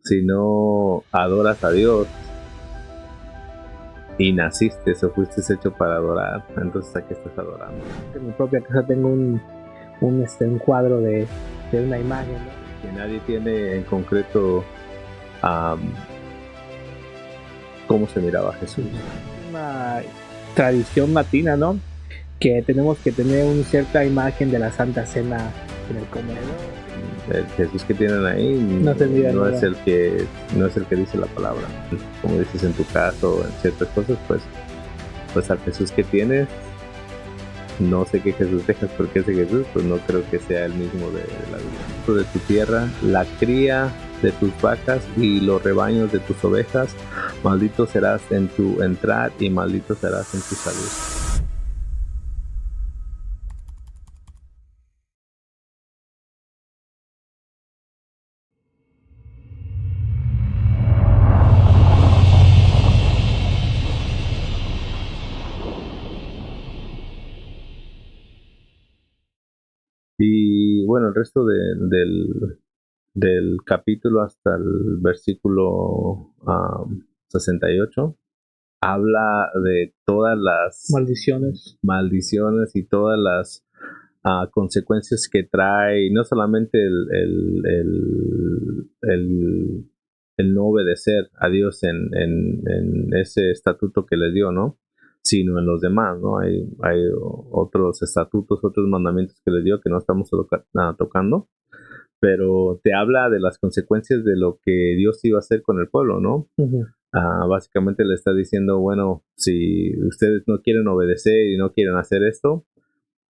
si no adoras a Dios y naciste o fuiste hecho para adorar, entonces ¿a qué estás adorando? En mi propia casa tengo un cuadro de una imagen, ¿no? Que nadie tiene en concreto cómo se miraba Jesús. Una tradición latina, ¿no? Que tenemos que tener una cierta imagen de la Santa Cena en el comedor. El Jesús que tienen ahí no es el que dice la palabra. Como dices en tu caso, en ciertas cosas, pues al Jesús que tienes, no sé qué Jesús dejas, porque ese Jesús pues no creo que sea el mismo de la vida. De tu tierra, la cría de tus vacas y los rebaños de tus ovejas, maldito serás en tu entrar y maldito serás en tu salir. Y bueno, el resto del capítulo hasta el versículo 68 habla de todas las maldiciones y todas las consecuencias que trae, no solamente el no obedecer a Dios en ese estatuto que les dio, ¿no? Sino en los demás, ¿no? Hay otros estatutos, otros mandamientos que les dio que no estamos tocando, pero te habla de las consecuencias de lo que Dios iba a hacer con el pueblo, ¿no? Uh-huh. Básicamente le está diciendo, bueno, si ustedes no quieren obedecer y no quieren hacer esto,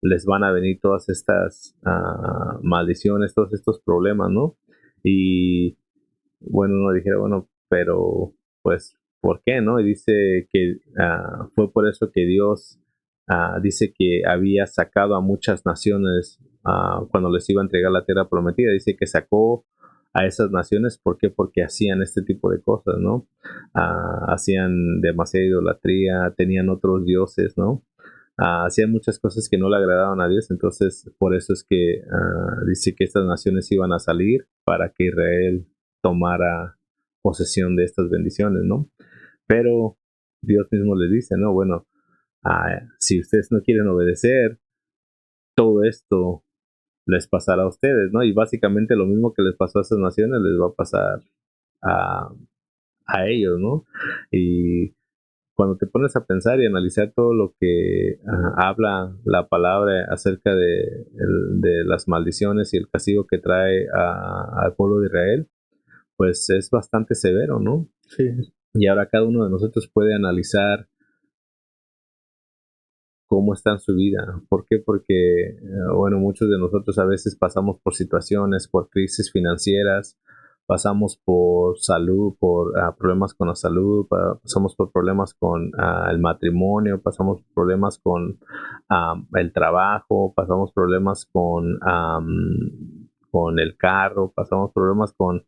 les van a venir todas estas maldiciones, todos estos problemas, ¿no? Y bueno, uno dijera, bueno, pero pues, ¿por qué, no? Y dice que fue por eso que Dios dice que había sacado a muchas naciones cuando les iba a entregar la tierra prometida. Dice que sacó a esas naciones, ¿por qué? Porque hacían este tipo de cosas, ¿no? Hacían demasiada idolatría, tenían otros dioses, ¿no? Hacían muchas cosas que no le agradaban a Dios, entonces por eso es que dice que estas naciones iban a salir para que Israel tomara posesión de estas bendiciones, ¿no? Pero Dios mismo les dice, ¿no? Bueno, si ustedes no quieren obedecer, todo esto les pasará a ustedes, ¿no? Y básicamente lo mismo que les pasó a esas naciones les va a pasar a ellos, ¿no? Y cuando te pones a pensar y analizar todo lo que habla la palabra acerca de las maldiciones y el castigo que trae al pueblo de Israel, pues es bastante severo, ¿no? Sí. Y ahora cada uno de nosotros puede analizar cómo está en su vida. ¿Por qué? Porque, bueno, muchos de nosotros a veces pasamos por situaciones, por crisis financieras, pasamos por salud, por problemas con la salud, pasamos por problemas con el matrimonio, pasamos por problemas con el trabajo, pasamos problemas con el carro, pasamos problemas con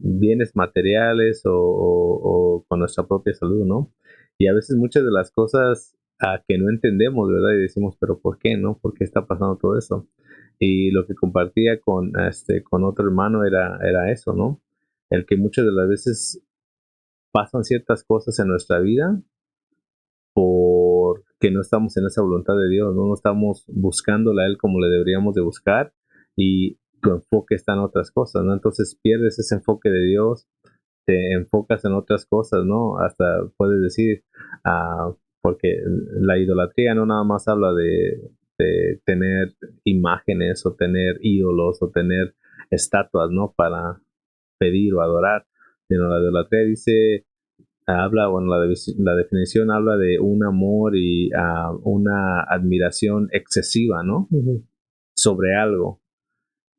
bienes materiales o con nuestra propia salud, ¿no? Y a veces muchas de las cosas que no entendemos, ¿verdad? Y decimos, pero ¿por qué, no? ¿Por qué está pasando todo eso? Y lo que compartía con otro hermano era eso, ¿no? El que muchas de las veces pasan ciertas cosas en nuestra vida porque no estamos en esa voluntad de Dios, no estamos buscándola a Él como le deberíamos de buscar y tu enfoque está en otras cosas, ¿no? Entonces pierdes ese enfoque de Dios, te enfocas en otras cosas, ¿no? Hasta puedes decir, porque la idolatría no nada más habla de tener imágenes o tener ídolos o tener estatuas, ¿no? Para pedir o adorar, sino la idolatría dice, bueno, la definición habla de un amor y una admiración excesiva, ¿no? Uh-huh. Sobre algo.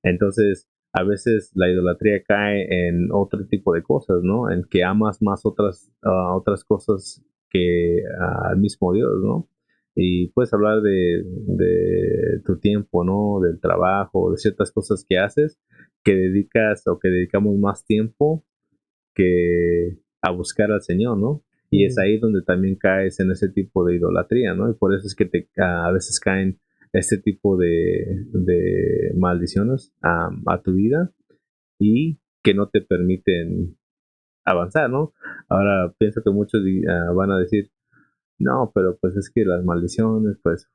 Entonces, a veces la idolatría cae en otro tipo de cosas, ¿no? En que amas más otras cosas que al mismo Dios, ¿no? Y puedes hablar de tu tiempo, ¿no? Del trabajo, de ciertas cosas que haces, que dedicas o que dedicamos más tiempo que a buscar al Señor, ¿no? Y es ahí donde también caes en ese tipo de idolatría, ¿no? Y por eso es que a veces caen este tipo de maldiciones a tu vida y que no te permiten avanzar, ¿no? Ahora pienso que muchos van a decir, no, pero pues es que las maldiciones pues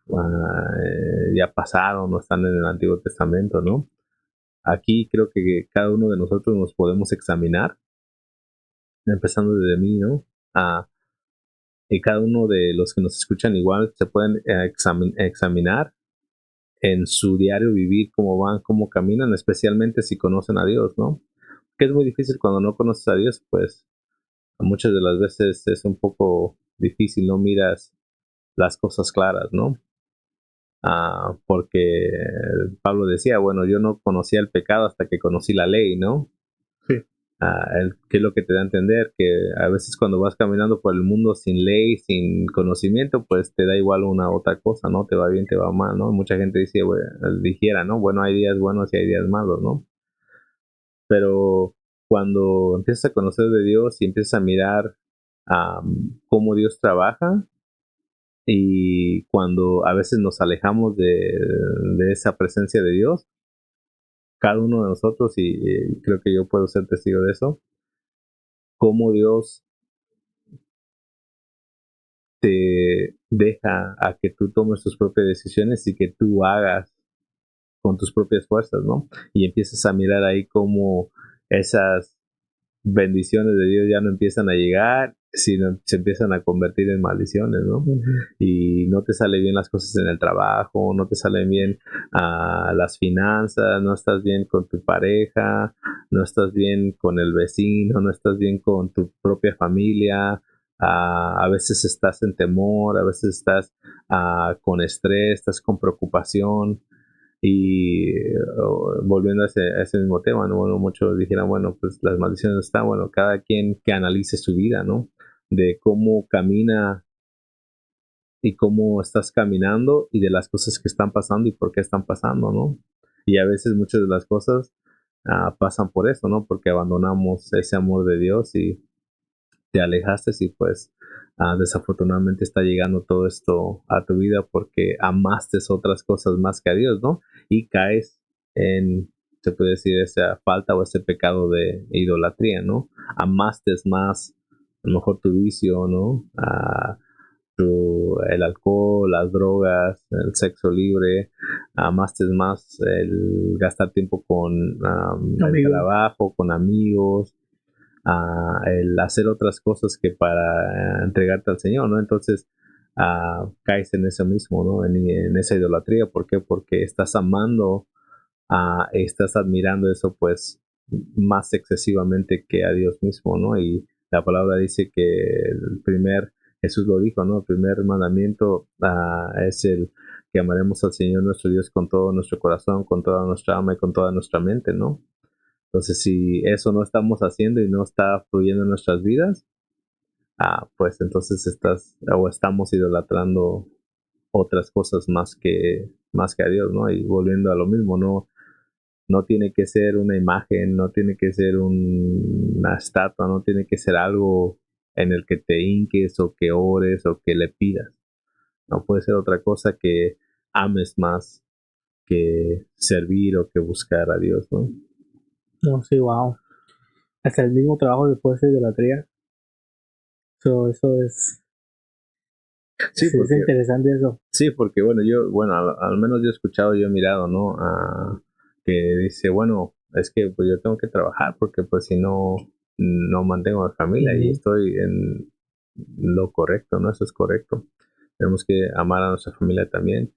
ya pasaron, no están en el Antiguo Testamento, ¿no? Aquí creo que cada uno de nosotros nos podemos examinar, empezando desde mí, ¿no? Y cada uno de los que nos escuchan igual se pueden examinar en su diario vivir, cómo van, cómo caminan, especialmente si conocen a Dios, ¿no? Que es muy difícil cuando no conoces a Dios, pues muchas de las veces es un poco difícil, no miras las cosas claras, ¿no? Porque Pablo decía, bueno, yo no conocía el pecado hasta que conocí la ley, ¿no? Sí. ¿Qué es lo que te da a entender? Que a veces cuando vas caminando por el mundo sin ley, sin conocimiento, pues te da igual una otra cosa, ¿no? Te va bien, te va mal, ¿no? Mucha gente dice, bueno, dijera, ¿no? Bueno, hay días buenos y hay días malos, ¿no? Pero cuando empiezas a conocer de Dios y empiezas a mirar cómo Dios trabaja, y cuando a veces nos alejamos de esa presencia de Dios, cada uno de nosotros, y creo que yo puedo ser testigo de eso, cómo Dios te deja a que tú tomes tus propias decisiones y que tú hagas con tus propias fuerzas, ¿no? Y empiezas a mirar ahí cómo esas bendiciones de Dios ya no empiezan a llegar, sino se empiezan a convertir en maldiciones, ¿no? Ujú. Y no te salen bien las cosas en el trabajo, no te salen bien las finanzas, no estás bien con tu pareja, no estás bien con el vecino, no estás bien con tu propia familia. A veces estás en temor, a veces estás con estrés, estás con preocupación. Y volviendo a ese mismo tema, ¿no? Bueno, muchos dijeran, bueno, pues las maldiciones están, bueno, cada quien que analice su vida, ¿no? De cómo camina y cómo estás caminando y de las cosas que están pasando y por qué están pasando, ¿no? Y a veces muchas de las cosas pasan por eso, ¿no? Porque abandonamos ese amor de Dios y te alejaste y pues desafortunadamente está llegando todo esto a tu vida porque amaste otras cosas más que a Dios, ¿no? Y caes en, se puede decir, esa falta o ese pecado de idolatría, ¿no? Amaste más, a lo mejor tu vicio, ¿no? El alcohol, las drogas, el sexo libre, amaste más el gastar tiempo con el trabajo, con amigos, el hacer otras cosas que para entregarte al Señor, ¿no? Entonces caes en eso mismo, ¿no? En esa idolatría. ¿Por qué? Porque estás amando, estás admirando eso, pues, más excesivamente que a Dios mismo, ¿no? Y la palabra dice que Jesús lo dijo, ¿no? El primer mandamiento es el que amaremos al Señor nuestro Dios con todo nuestro corazón, con toda nuestra alma y con toda nuestra mente, ¿no? Entonces, si eso no estamos haciendo y no está fluyendo en nuestras vidas, pues entonces estamos idolatrando otras cosas más que a Dios, ¿no? Y volviendo a lo mismo, no tiene que ser una imagen, no tiene que ser una estatua, no tiene que ser algo en el que te hinques o que ores o que le pidas. No puede ser otra cosa que ames más que servir o que buscar a Dios, ¿no? No, sí, wow. Hasta el mismo trabajo después de idolatría. Eso es, Sí, es porque interesante eso. sí, porque bueno, al menos yo he escuchado, yo he mirado, ¿no? Que dice, bueno, es que pues yo tengo que trabajar porque pues si no, no mantengo a mi familia y estoy en lo correcto, ¿no? Eso es correcto. Tenemos que amar a nuestra familia también.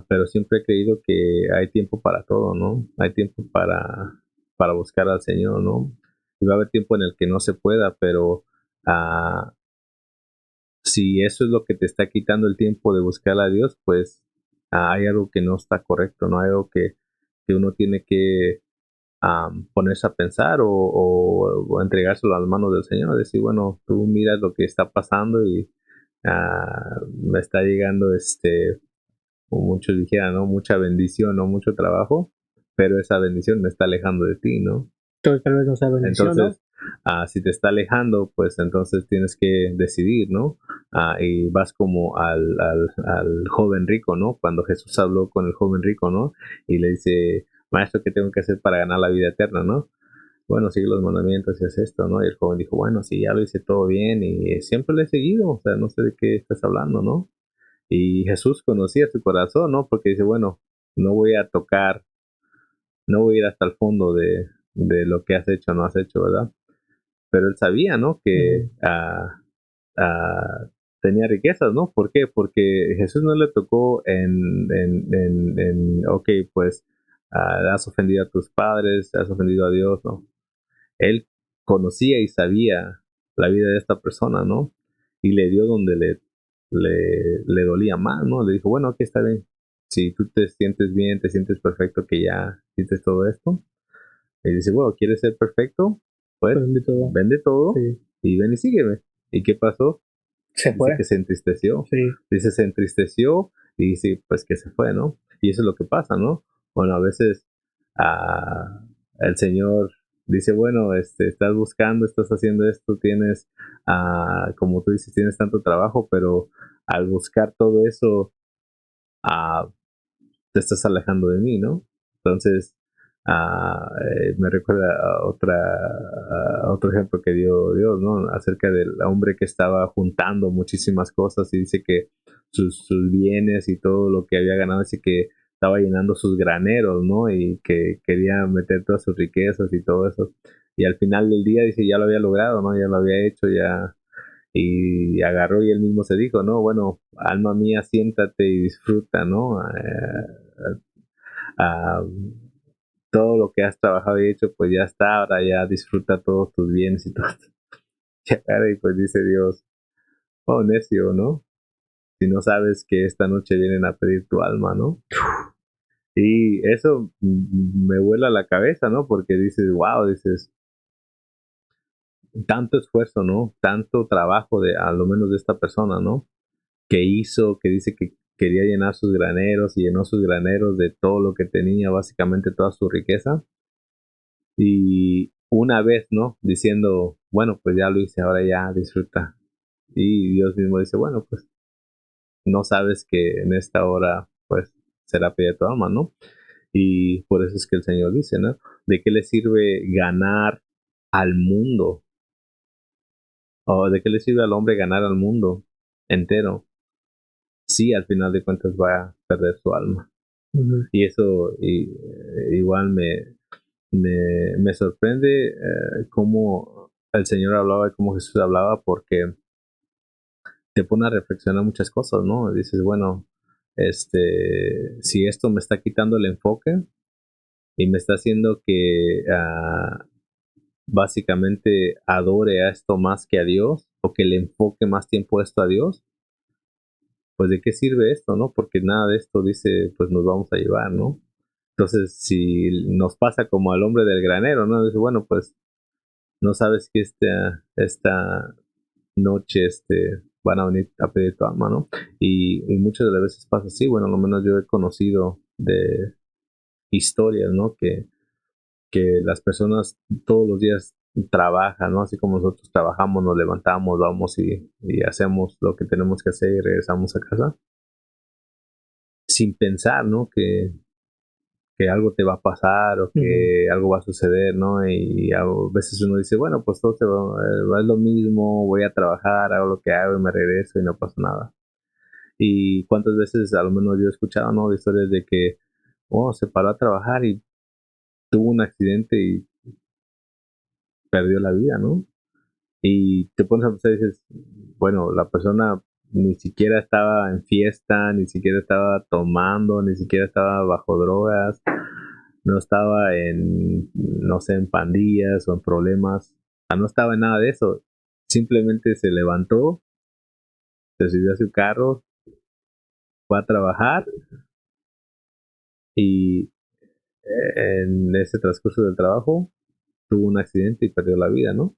Pero siempre he creído que hay tiempo para todo, ¿no? Hay tiempo para buscar al Señor, ¿no? Y va a haber tiempo en el que no se pueda, pero ah, si eso es lo que te está quitando el tiempo de buscar a Dios, pues hay algo que no está correcto, ¿no? Hay algo que uno tiene que ponerse a pensar o entregárselo a las manos del Señor, decir, bueno, tú miras lo que está pasando y me está llegando, como muchos dijeran, ¿no? Mucha bendición, ¿no? Mucho trabajo, pero esa bendición me está alejando de ti, ¿no? Tal vez no sea bendición, Entonces, ¿no? si te está alejando, pues entonces tienes que decidir, ¿no? Y vas como al joven rico, ¿no? Cuando Jesús habló con el joven rico, ¿no? Y le dice, maestro, ¿qué tengo que hacer para ganar la vida eterna, ¿no? bueno, sigue los mandamientos y haz esto, ¿no? Y el joven dijo, bueno, sí, ya lo hice todo bien y siempre lo he seguido, o sea, no sé de qué estás hablando, ¿no? Y Jesús conocía su corazón, ¿no? Porque dice, bueno, no voy a tocar, no voy a ir hasta el fondo de lo que has hecho o no has hecho, ¿verdad? Pero él sabía, ¿no? Que tenía riquezas, ¿no? ¿Por qué? Porque Jesús no le tocó ok, pues has ofendido a tus padres, has ofendido a Dios, ¿no? Él conocía y sabía la vida de esta persona, ¿no? Y le dio donde le dolía más, ¿no? Le dijo, bueno, aquí está bien. Si tú te sientes bien, te sientes perfecto que ya hiciste todo esto. Y dice, bueno, ¿quieres ser perfecto? Pues vende todo sí. Y ven y sígueme. ¿Y qué pasó? Se dice fue. que se entristeció. Sí. Dice, se entristeció y dice, pues que se fue, ¿no? Y eso es lo que pasa, ¿no? Bueno, a veces el Señor dice, bueno, estás buscando, estás haciendo esto, tienes, como tú dices, tienes tanto trabajo, pero al buscar todo eso, te estás alejando de mí, ¿no? Entonces, me recuerda a otro ejemplo que dio Dios, ¿no? Acerca del hombre que estaba juntando muchísimas cosas y dice que sus bienes y todo lo que había ganado, dice que estaba llenando sus graneros, ¿no? Y que quería meter todas sus riquezas y todo eso. Y al final del día dice, ya lo había logrado, ¿no? Ya lo había hecho, ya. Y agarró y él mismo se dijo, ¿no? Bueno, alma mía, siéntate y disfruta, ¿no? Ah, todo lo que has trabajado y hecho, pues ya está, ahora ya disfruta todos tus bienes y todo. Y pues dice Dios, oh necio, ¿no? Si no sabes que esta noche vienen a pedir tu alma, ¿no? Y eso me vuela la cabeza, ¿no? Porque dices, wow, dices, tanto esfuerzo, ¿no? Tanto trabajo de, a lo menos de esta persona, ¿no? Que hizo, que dice que quería llenar sus graneros y llenó sus graneros de todo lo que tenía, básicamente toda su riqueza. Y una vez, ¿no? Diciendo, bueno, pues ya lo hice, ahora ya disfruta. Y Dios mismo dice, bueno, pues no sabes que en esta hora, pues será pedida tu alma, ¿no? Y por eso es que el Señor dice, ¿no? ¿De qué le sirve ganar al mundo? ¿O de qué le sirve al hombre ganar al mundo entero? Sí, al final de cuentas va a perder su alma. Y eso igual me sorprende cómo el Señor hablaba y cómo Jesús hablaba, porque te pone a reflexionar muchas cosas, ¿no? Dices, bueno, si esto me está quitando el enfoque y me está haciendo que básicamente adore a esto más que a Dios, o que le enfoque más tiempo esto a Dios, pues de qué sirve esto, ¿no? Porque nada de esto dice, pues nos vamos a llevar, ¿no? Entonces, si nos pasa como al hombre del granero, ¿no? Dice, bueno, pues no sabes que esta noche van a venir a pedir tu alma, ¿no? Y muchas de las veces pasa así. Bueno, al menos yo he conocido de historias, ¿no? Que las personas todos los días trabajan, ¿no? Así como nosotros trabajamos, nos levantamos, vamos y hacemos lo que tenemos que hacer y regresamos a casa sin pensar, ¿no? Que algo te va a pasar o que algo va a suceder, ¿no? Y a veces uno dice, bueno, pues todo es lo mismo, voy a trabajar, hago lo que hago y me regreso y no pasa nada. Y cuántas veces, a lo menos yo he escuchado, ¿no? De historias de que, oh, se paró a trabajar y tuvo un accidente y perdió la vida, ¿no? Y te pones a pensar y dices, bueno, la persona ni siquiera estaba en fiesta, ni siquiera estaba tomando, ni siquiera estaba bajo drogas, no estaba en, no sé, en pandillas o en problemas, no estaba en nada de eso. Simplemente se levantó, se subió a su carro, fue a trabajar y en ese transcurso del trabajo tuvo un accidente y perdió la vida, ¿no?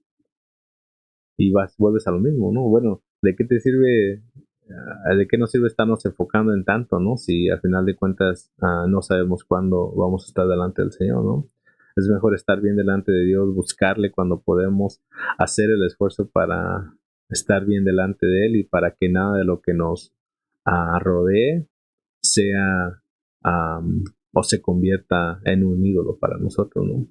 Y vuelves a lo mismo, ¿no? Bueno, ¿de qué te sirve, de qué nos sirve estarnos enfocando en tanto, ¿no? Si al final de cuentas no sabemos cuándo vamos a estar delante del Señor, ¿no? Es mejor estar bien delante de Dios, buscarle cuando podemos, hacer el esfuerzo para estar bien delante de Él y para que nada de lo que nos rodee sea o se convierta en un ídolo para nosotros, ¿no?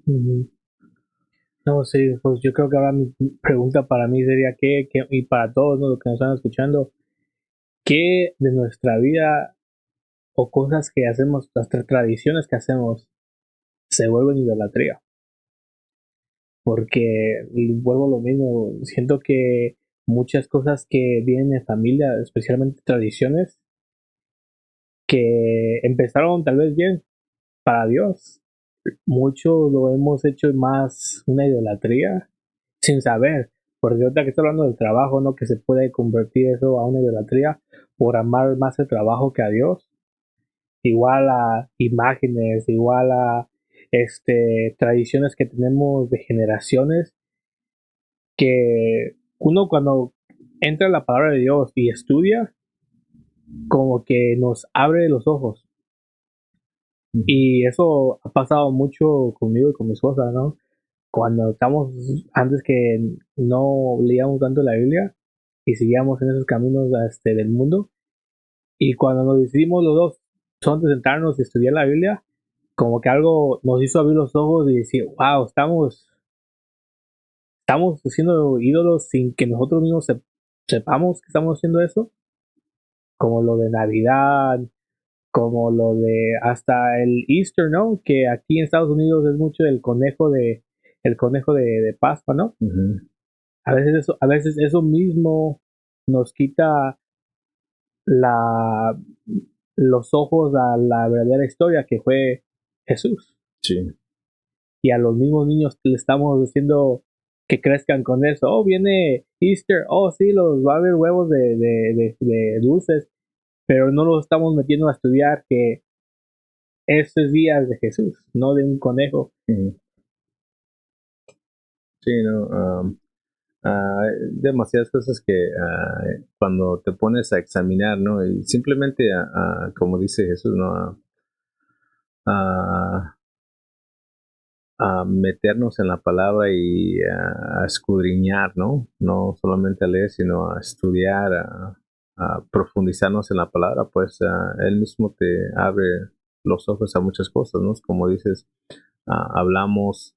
No, sí, pues yo creo que ahora mi pregunta para mí sería y para todos, ¿no?, los que nos están escuchando, ¿qué de nuestra vida o cosas que hacemos, las tradiciones que hacemos, se vuelven idolatría? Porque, y vuelvo a lo mismo, siento que muchas cosas que vienen de familia, especialmente tradiciones, que empezaron tal vez bien para Dios, mucho lo hemos hecho más una idolatría sin saber. Porque ahorita que estoy hablando del trabajo, ¿no?, que se puede convertir eso a una idolatría por amar más el trabajo que a Dios. Igual a imágenes, igual a tradiciones que tenemos de generaciones, que uno cuando entra en la palabra de Dios y estudia, como que nos abre los ojos. Y eso ha pasado mucho conmigo y con mi esposa, ¿no? Cuando estamos, antes que no leíamos tanto la Biblia y seguíamos en esos caminos del mundo, y cuando nos decidimos los dos son de sentarnos y estudiar la Biblia, como que algo nos hizo abrir los ojos y decir, wow, estamos haciendo ídolos sin que nosotros mismos sepamos que estamos haciendo eso, como lo de Navidad, como lo de hasta el Easter, ¿no? Que aquí en Estados Unidos es mucho el conejo de Pascua, ¿no? Ujú. A veces eso mismo nos quita la, los ojos a la verdadera historia que fue Jesús. Sí. Y a los mismos niños le estamos diciendo que crezcan con eso. Oh, viene Easter. Oh, sí, va a haber huevos de dulces, pero no los estamos metiendo a estudiar que ese es día de Jesús, no de un conejo. Ujú. Sí, no, demasiadas cosas que cuando te pones a examinar, ¿no? Y simplemente, como dice Jesús, ¿no? A, a meternos en la palabra y a escudriñar, ¿no? No solamente a leer, sino a estudiar, a profundizarnos en la palabra, pues Él mismo te abre los ojos a muchas cosas, ¿no? Como dices, hablamos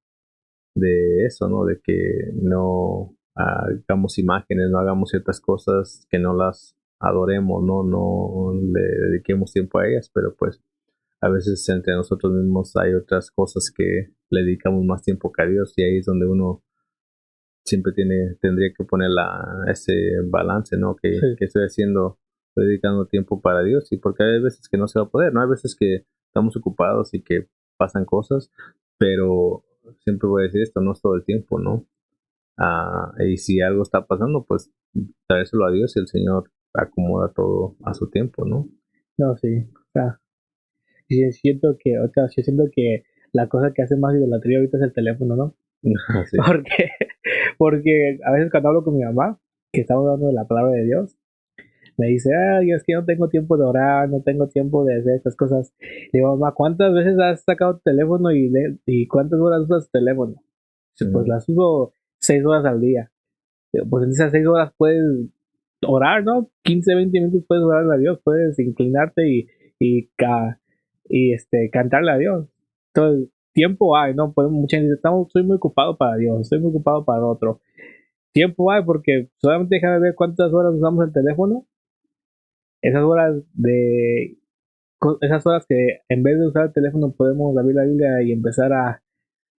de eso, ¿no? De que no hagamos imágenes, no hagamos ciertas cosas, que no las adoremos, no le dediquemos tiempo a ellas, pero pues a veces entre nosotros mismos hay otras cosas que le dedicamos más tiempo que a Dios y ahí es donde uno siempre tendría que poner ese balance, ¿no? Sí. Que estoy haciendo, estoy dedicando tiempo para Dios y porque hay veces que no se va a poder, ¿no? Hay veces que estamos ocupados y que pasan cosas, pero siempre voy a decir esto, no es todo el tiempo, ¿no? Y si algo está pasando, pues traérselo a Dios y el Señor acomoda todo a su tiempo, ¿no? No, sí. O sea, yo siento que la cosa que hace más idolatría ahorita es el teléfono, ¿no? Sí. Porque, porque a veces cuando hablo con mi mamá, que estamos hablando de la palabra de Dios, me dice, ay, es que no tengo tiempo de orar, no tengo tiempo de hacer estas cosas. Le digo, mamá, ¿cuántas veces has sacado tu teléfono y cuántas horas usas tu teléfono? Dice, pues Ujú. las uso 6 horas al día. Digo, pues en esas 6 horas puedes orar, ¿no? 15, 20 minutos puedes orar a Dios, puedes inclinarte y, ca- cantarle a Dios. Entonces, tiempo hay, ¿no? Podemos, mucha gente dice, estoy muy ocupado para Dios, estoy muy ocupado para otro. Tiempo hay porque solamente déjame ver cuántas horas usamos el teléfono. Esas horas esas horas que en vez de usar el teléfono podemos abrir la Biblia y empezar a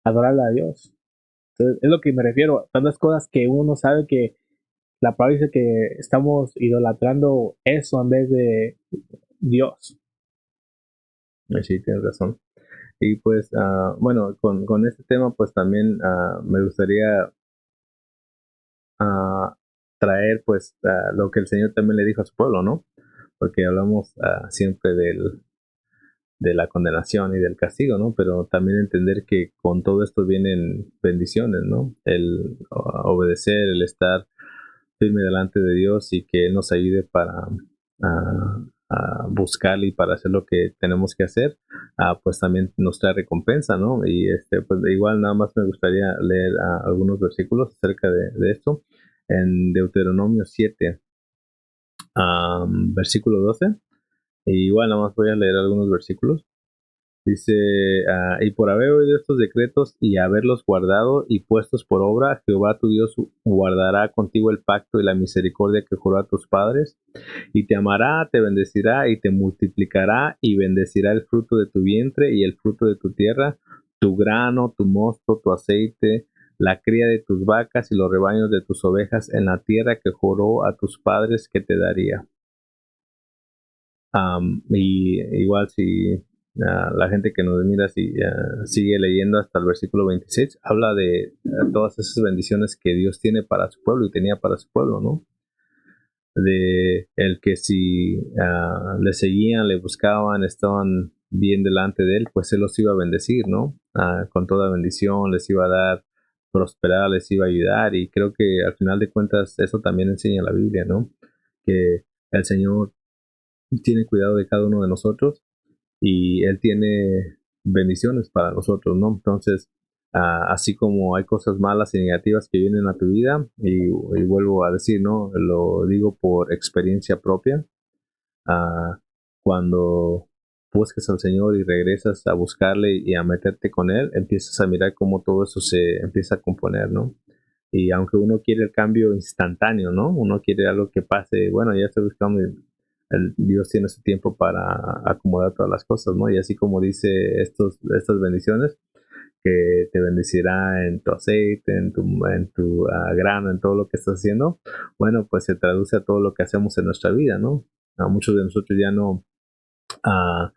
adorarle a Dios. Entonces, es lo que me refiero. Tantas cosas que uno no sabe que la palabra dice que estamos idolatrando eso en vez de Dios. Sí, tienes razón. Y pues, bueno, con este tema, pues también me gustaría traer, pues, lo que el Señor también le dijo a su pueblo, ¿no? Porque hablamos siempre de la condenación y del castigo, ¿no? Pero también entender que con todo esto vienen bendiciones, ¿no? El obedecer, el estar firme delante de Dios y que Él nos ayude para buscarle y para hacer lo que tenemos que hacer, pues también nos trae recompensa, ¿no? Y pues igual nada más me gustaría leer algunos versículos acerca de esto. En Deuteronomio 7, versículo 12. E igual nada más voy a leer algunos versículos. Dice, y por haber oído estos decretos y haberlos guardado y puestos por obra, Jehová tu Dios guardará contigo el pacto y la misericordia que juró a tus padres, y te amará, te bendecirá y te multiplicará y bendecirá el fruto de tu vientre y el fruto de tu tierra, tu grano, tu mosto, tu aceite, la cría de tus vacas y los rebaños de tus ovejas en la tierra que juró a tus padres que te daría. Y igual si la gente que nos mira si, sigue leyendo hasta el versículo 26, habla de todas esas bendiciones que Dios tiene para su pueblo y tenía para su pueblo, ¿no? De el que si le seguían, le buscaban, estaban bien delante de él, pues él los iba a bendecir, ¿no? Con toda bendición les iba a dar prosperar, les iba a ayudar, y creo que al final de cuentas eso también enseña la Biblia, ¿no? Que el Señor tiene cuidado de cada uno de nosotros y Él tiene bendiciones para nosotros, ¿no? Entonces, así como hay cosas malas y negativas que vienen a tu vida, y vuelvo a decir, ¿no? Lo digo por experiencia propia, ah, cuando busques al Señor y regresas a buscarle y a meterte con Él, empiezas a mirar cómo todo eso se empieza a componer, ¿no? Y aunque uno quiere el cambio instantáneo, ¿no? Uno quiere algo que pase, bueno, ya estoy buscando, Dios tiene su tiempo para acomodar todas las cosas, ¿no? Y así como dice estas bendiciones, que te bendecirá en tu aceite, en tu grano, en todo lo que estás haciendo, bueno, pues se traduce a todo lo que hacemos en nuestra vida, ¿no? Muchos de nosotros ya no ah,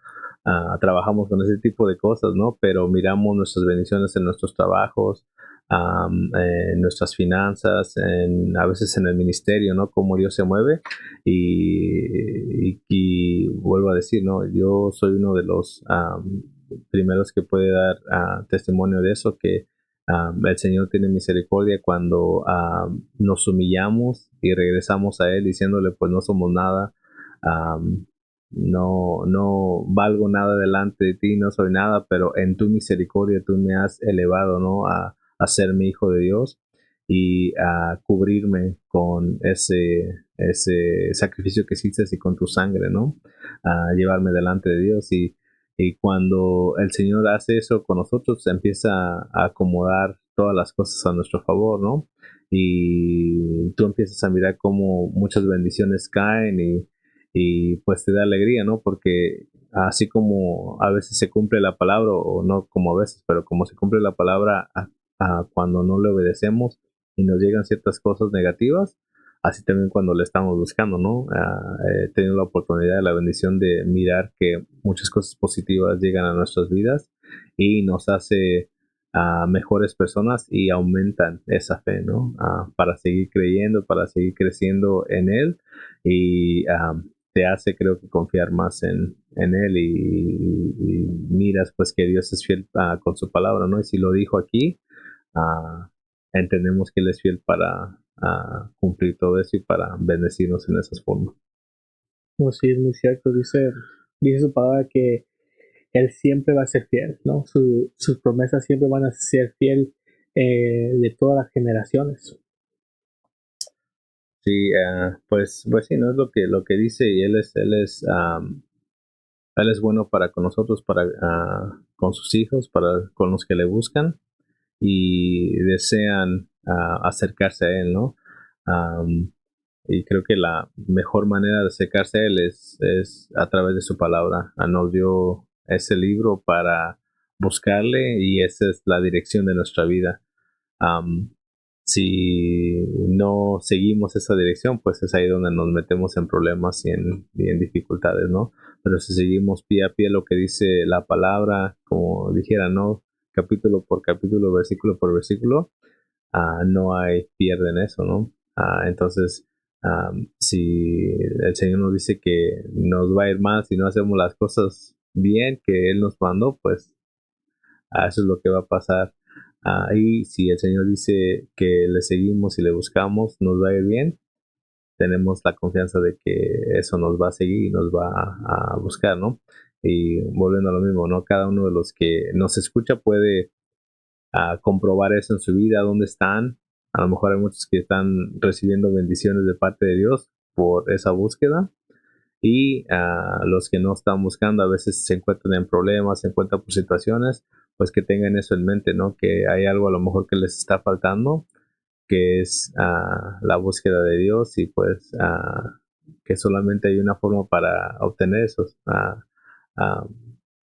trabajamos con ese tipo de cosas, ¿no? Pero miramos nuestras bendiciones en nuestros trabajos, en nuestras finanzas, a veces en el ministerio, ¿no? Cómo Dios se mueve. Y vuelvo a decir, ¿no? Yo soy uno de los primeros que puede dar testimonio de eso, que el Señor tiene misericordia cuando nos humillamos y regresamos a Él diciéndole, pues no somos nada. No valgo nada delante de ti, no soy nada, pero en tu misericordia tú me has elevado, ¿no? A ser mi hijo de Dios y a cubrirme con ese sacrificio que hiciste y con tu sangre, ¿no? A llevarme delante de Dios, y cuando el Señor hace eso con nosotros, se empieza a acomodar todas las cosas a nuestro favor, ¿no? Y tú empiezas a mirar cómo muchas bendiciones caen, y pues te da alegría, ¿no? Porque así como a veces se cumple la palabra, o no como a veces, pero como se cumple la palabra cuando no le obedecemos y nos llegan ciertas cosas negativas, así también cuando le estamos buscando, ¿no? He tenido la oportunidad, la bendición de mirar que muchas cosas positivas llegan a nuestras vidas y nos hace mejores personas y aumentan esa fe, ¿no? Para seguir creyendo, para seguir creciendo en Él, y te hace, creo que, confiar más en Él, y miras pues que Dios es fiel con su palabra, ¿no? Y si lo dijo aquí, ah, entendemos que Él es fiel para cumplir todo eso y para bendecirnos en esas formas. No, sí, es muy cierto. Dice su palabra que Él siempre va a ser fiel, ¿no? Sus promesas siempre van a ser fiel de todas las generaciones. Sí, pues sí, no es lo que dice, y Él es bueno para con nosotros, para con sus hijos, para con los que le buscan y desean acercarse a Él, ¿no? Am, y creo que la mejor manera de acercarse a Él es a través de su palabra. Nos dio ese libro para buscarle, y esa es la dirección de nuestra vida. Am, si no seguimos esa dirección, pues es ahí donde nos metemos en problemas y en dificultades, ¿no? Pero si seguimos pie a pie lo que dice la palabra, como dijera, ¿no? Capítulo por capítulo, versículo por versículo, no hay pierde en eso, ¿no? Entonces, si el Señor nos dice que nos va a ir mal si no hacemos las cosas bien que Él nos mandó, pues eso es lo que va a pasar. Y si el Señor dice que le seguimos y le buscamos, nos va a ir bien, tenemos la confianza de que eso nos va a seguir y nos va a buscar, ¿no? Y volviendo a lo mismo, ¿no? Cada uno de los que nos escucha puede comprobar eso en su vida, dónde están. A lo mejor hay muchos que están recibiendo bendiciones de parte de Dios por esa búsqueda, y los que no están buscando a veces se encuentran en problemas, se encuentran por situaciones, pues que tengan eso en mente, ¿no? Que hay algo a lo mejor que les está faltando, que es la búsqueda de Dios y pues que solamente hay una forma para obtener eso, ah,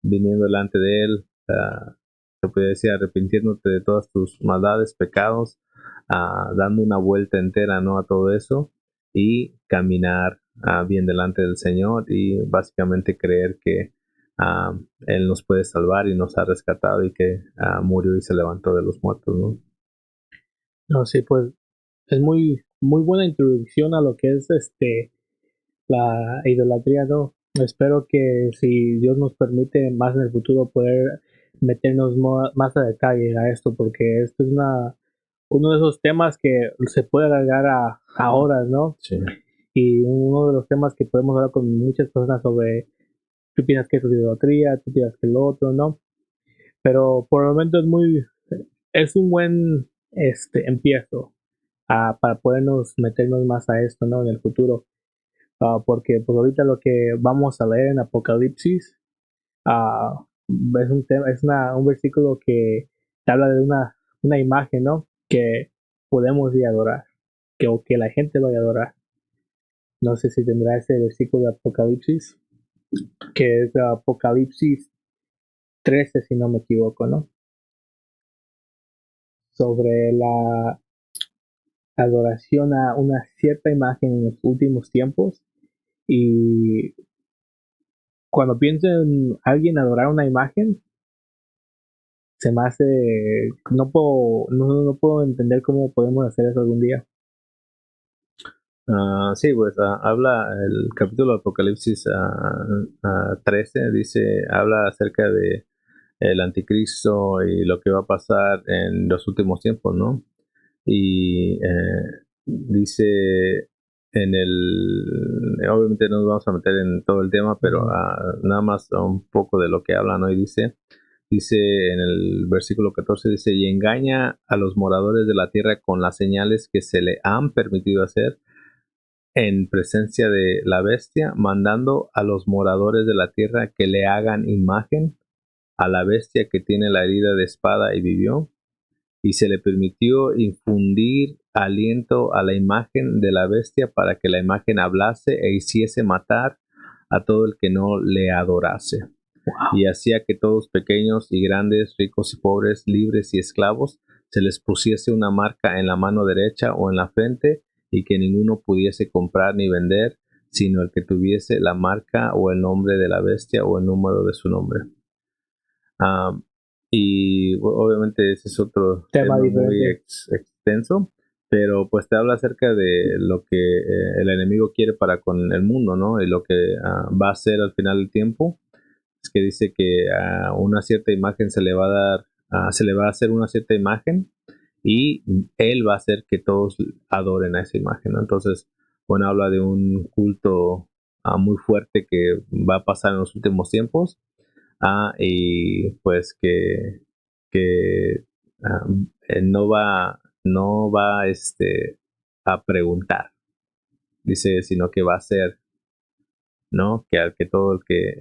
viniendo delante de Él, se puede decir arrepintiéndote de todas tus maldades, pecados, dando una vuelta entera, ¿no? A todo eso y caminar bien delante del Señor y básicamente creer que Él nos puede salvar y nos ha rescatado y que murió y se levantó de los muertos, ¿no? No, sí, pues es muy, muy buena introducción a lo que es la idolatría, ¿no? Espero que si Dios nos permite más en el futuro poder meternos más a detalle a esto, porque esto es uno de esos temas que se puede alargar a horas, ¿no? Sí. Y uno de los temas que podemos hablar con muchas personas sobre, tú piensas que eso es idolatría, tú piensas que lo otro, ¿no? Pero por el momento es un buen empiezo para podernos meternos más a esto, ¿no? En el futuro. Porque pues ahorita lo que vamos a leer en Apocalipsis es un tema, un versículo que te habla de una imagen, ¿no? Que podemos ir a adorar, o que la gente lo vaya a adorar. No sé si tendrá ese versículo de Apocalipsis, que es de Apocalipsis 13 si no me equivoco, ¿no? Sobre la adoración a una cierta imagen en los últimos tiempos. Y cuando pienso en alguien adorar una imagen, se me hace, no puedo entender cómo podemos hacer eso algún día. Sí, pues habla el capítulo de Apocalipsis 13, habla acerca de el anticristo y lo que va a pasar en los últimos tiempos, ¿no? Y dice obviamente no nos vamos a meter en todo el tema, pero nada más un poco de lo que habla, ¿no? Y dice en el versículo 14, dice, y engaña a los moradores de la tierra con las señales que se le han permitido hacer en presencia de la bestia, mandando a los moradores de la tierra que le hagan imagen a la bestia que tiene la herida de espada y vivió, y se le permitió infundir aliento a la imagen de la bestia para que la imagen hablase e hiciese matar a todo el que no le adorase. Wow. Y hacía que todos, pequeños y grandes, ricos y pobres, libres y esclavos, se les pusiese una marca en la mano derecha o en la frente, y que ninguno pudiese comprar ni vender, sino el que tuviese la marca o el nombre de la bestia o el número de su nombre. Y obviamente ese es otro tema muy extenso, pero pues te habla acerca de lo que el enemigo quiere para con el mundo, ¿no? Y lo que va a hacer al final del tiempo. Es que dice que a una cierta imagen se le va a dar, se le va a hacer una cierta imagen y él va a hacer que todos adoren a esa imagen, ¿no? Entonces, bueno, habla de un culto muy fuerte que va a pasar en los últimos tiempos, y pues que no va a preguntar, dice, sino que va a ser, ¿no? Que al que todo el que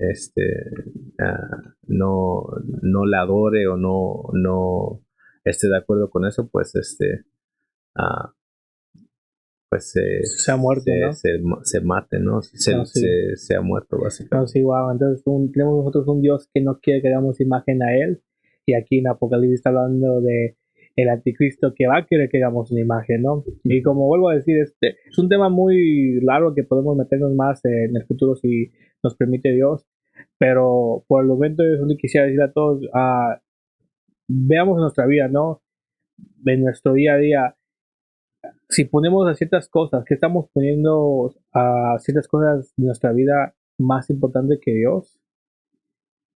no le adore o no esté de acuerdo con eso, pues ah, pues Se ha muerto, ¿no? se mate, ¿no? No, sí. Se ha muerto No, básicamente. sí, wow. Entonces tenemos nosotros un Dios que no quiere que hagamos imagen a Él. Y aquí en Apocalipsis está hablando de el anticristo que va a querer que hagamos una imagen, ¿no? Y como vuelvo a decir, es un tema muy largo que podemos meternos más en el futuro si nos permite Dios. Pero por el momento yo solo quisiera decir a todos, veamos nuestra vida, ¿no? En nuestro día a día, si ponemos a ciertas cosas, que estamos poniendo a ciertas cosas de nuestra vida más importante que Dios,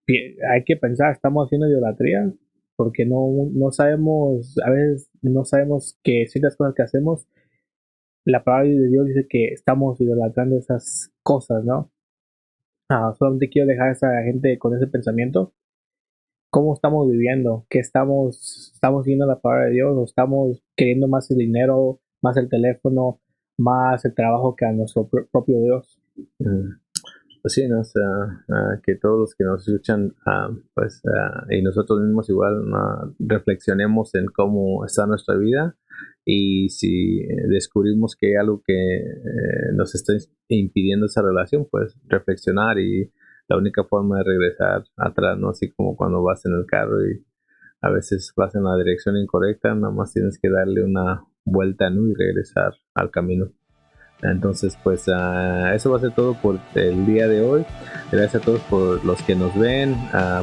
hay que pensar, estamos haciendo idolatría, porque no sabemos, a veces no sabemos que ciertas cosas que hacemos, la palabra de Dios dice que estamos idolatrando esas cosas, ¿no? Solamente quiero dejar a esa gente con ese pensamiento. ¿Cómo estamos viviendo? ¿Qué estamos siguiendo la palabra de Dios? ¿O estamos queriendo más el dinero, más el teléfono, más el trabajo que a nuestro propio Dios? sí, ¿no? O sea, que todos los que nos escuchan, y nosotros mismos igual reflexionemos en cómo está nuestra vida y si descubrimos que hay algo que nos está impidiendo esa relación, pues reflexionar y la única forma de regresar atrás, ¿no? Así como cuando vas en el carro y a veces vas en la dirección incorrecta, nada más tienes que darle una vuelta, ¿no? Y regresar al camino. Entonces, pues eso va a ser todo por el día de hoy. Gracias a todos por los que nos ven,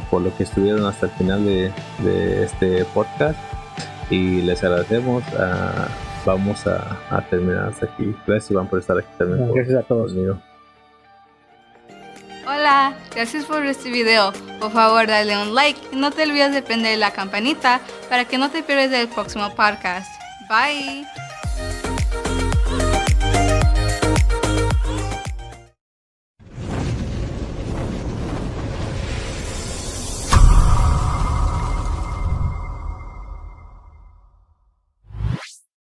por lo que estuvieron hasta el final de este podcast. Y les agradecemos. Vamos a terminar hasta aquí. Gracias, Iván, por estar aquí también. Gracias a todos. Conmigo. Hola, gracias por ver este video. Por favor, dale un like y no te olvides de prender la campanita para que no te pierdas el próximo podcast. Bye.